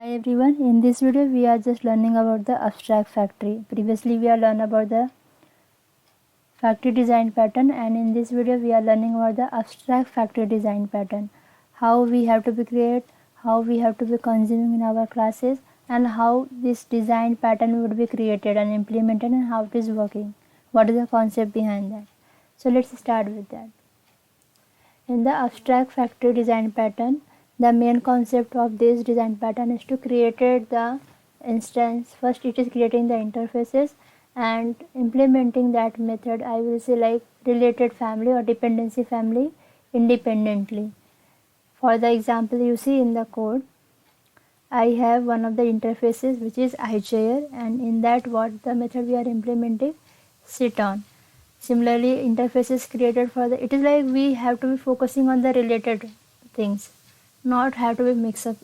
Hi everyone, in this video we are just learning about the abstract factory. Previously we are learned about the factory design pattern, and in this video we are learning about the abstract factory design pattern. How we have to be create, how we have to be consuming in our classes, and how this design pattern would be created and implemented and how it is working. What is the concept behind that? So let's start with that. In the abstract factory design pattern, the main concept of this design pattern is to create the instance. First it is creating the interfaces and implementing that method, I will say, like related family or dependency family independently. For the example you see in the code, I have one of the interfaces which is iChair, and in that what the method we are implementing, sit on. Similarly, interfaces created for the, it is like we have to be focusing on the related things, not have to be mix up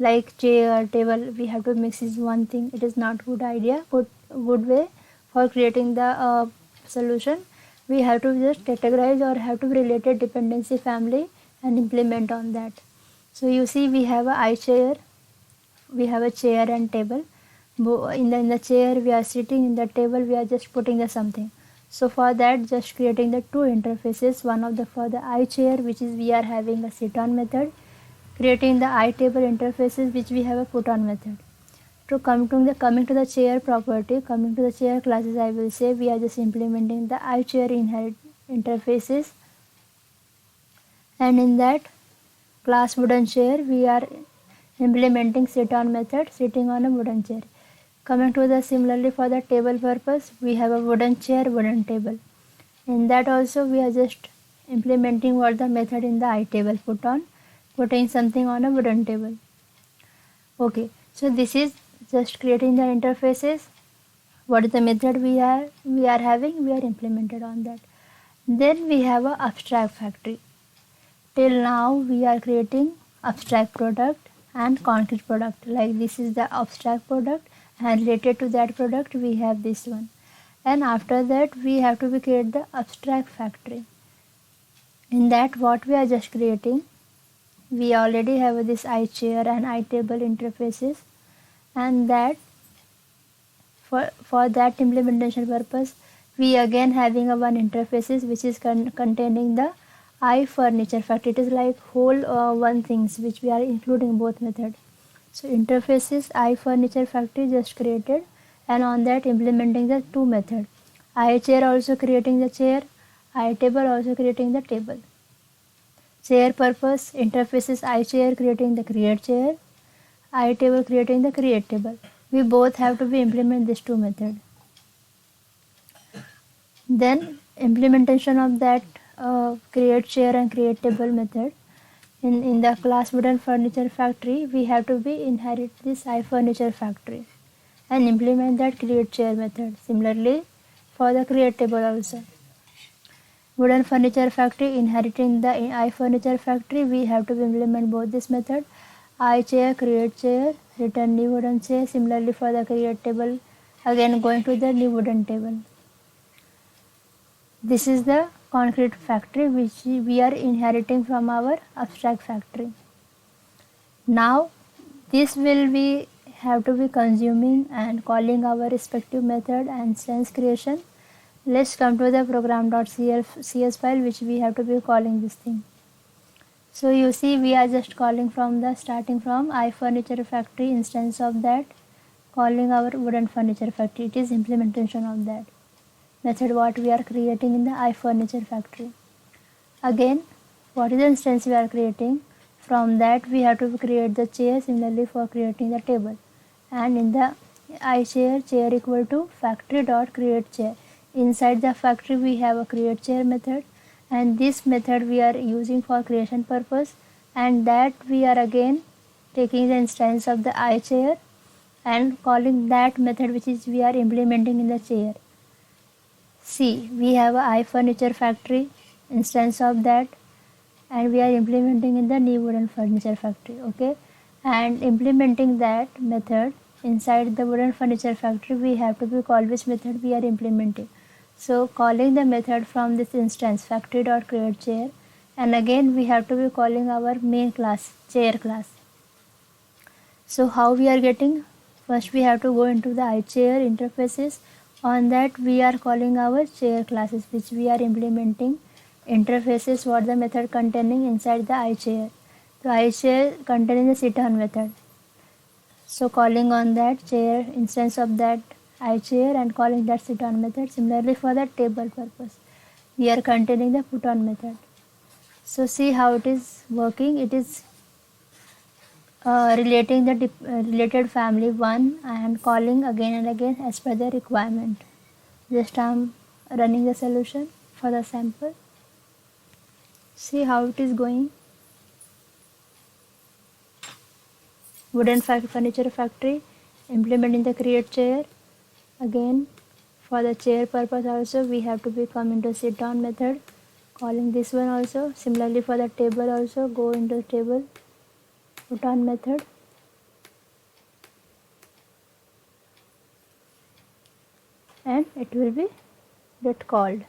like chair, table. We have to mix is one thing. It is not good idea, good way for creating the solution. We have to just categorize or have to be related dependency family and implement on that. So you see we have a iChair, we have a chair and table. In the chair we are sitting, in the table we are just putting the something. So for that, just creating the two interfaces, one of the for the iChair, which is we are having a sit on method, creating the iTable interfaces which we have a put on method. To coming to the chair property, coming to the chair classes, I will say we are just implementing the iChair inherit interfaces, and in that class wooden chair we are implementing sit on method, sitting on a wooden chair. Coming to the similarly for the table purpose, we have a wooden chair, wooden table. In that also we are just implementing what the method in the iTable putting something on a wooden table. Okay, so this is just creating the interfaces. What is the method we are having? We are implemented on that. Then we have a abstract factory. Till now we are creating abstract product and concrete product. Like this is the abstract product, and related to that product we have this one, and after that we have to be create the abstract factory. In that what we are just creating, we already have this iChair and iTable interfaces, and that for that implementation purpose we again having a one interfaces which is containing the iFurniture factory. It is like whole one things which we are including both method. So interfaces iFurniture factory just created, and on that implementing the two method. iChair also creating the chair, iTable also creating the table. Chair purpose interfaces iChair creating the create chair, iTable creating the create table. We both have to be implement these two method. Then implementation of that create chair and create table method. In the class wooden furniture factory, we have to be inherit this iFurniture factory and implement that create chair method. Similarly, for the create table also. Wooden furniture factory inheriting the iFurniture factory, we have to implement both this method. iChair, create chair, return new wooden chair. Similarly for the create table, again going to the new wooden table. This is the concrete factory which we are inheriting from our abstract factory. Now this will be have to be consuming and calling our respective method and instance creation. Let's come to the program.cs file which we have to be calling this thing. So you see we are just calling from the starting from iFurniture factory instance of that, calling our wooden furniture factory. It is implementation of that method what we are creating in the iFurniture factory. Again, what is the instance we are creating? From that we have to create the chair. Similarly for creating the table, and in the iChair, chair equal to factory dot create chair. Inside the factory we have a create chair method, and this method we are using for creation purpose, and that we are again taking the instance of the iChair and calling that method which is we are implementing in the chair. See, we have a iFurniture factory instance of that, and we are implementing in the new wooden furniture factory. Okay, and implementing that method inside the wooden furniture factory, we have to be call which method we are implementing. So calling the method from this instance factory dot create chair, and again we have to be calling our main class chair class. So how we are getting? First we have to go into the iChair interfaces. On that we are calling our chair classes, which we are implementing interfaces for the method containing inside the iChair. So iChair containing the sit-on method. So calling on that chair instance of that iChair and calling that sit-on method. Similarly for the table purpose, we are containing the put-on method. So see how it is working. It is relating the related family 1 and calling again and again as per the requirement. Just I'm running the solution for the sample. See how it is going. Wooden furniture factory, implementing the create chair. Again for the chair purpose also we have to come into sit down method, calling this one also. Similarly for the table also, go into table put on method. And it will be get called.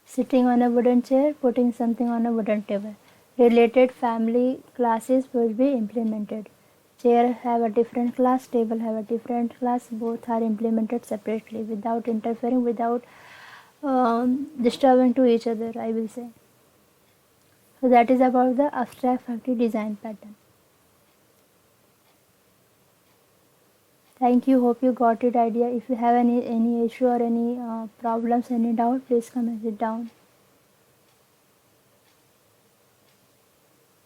Sitting on a wooden chair, putting something on a wooden table. Related family classes will be implemented. Chair have a different class, table have a different class. Both are implemented separately without interfering, without disturbing to each other, I will say. So that is about the abstract factory design pattern. Thank you. Hope you got it idea. If you have any issue or any problems, any doubt, please comment it down.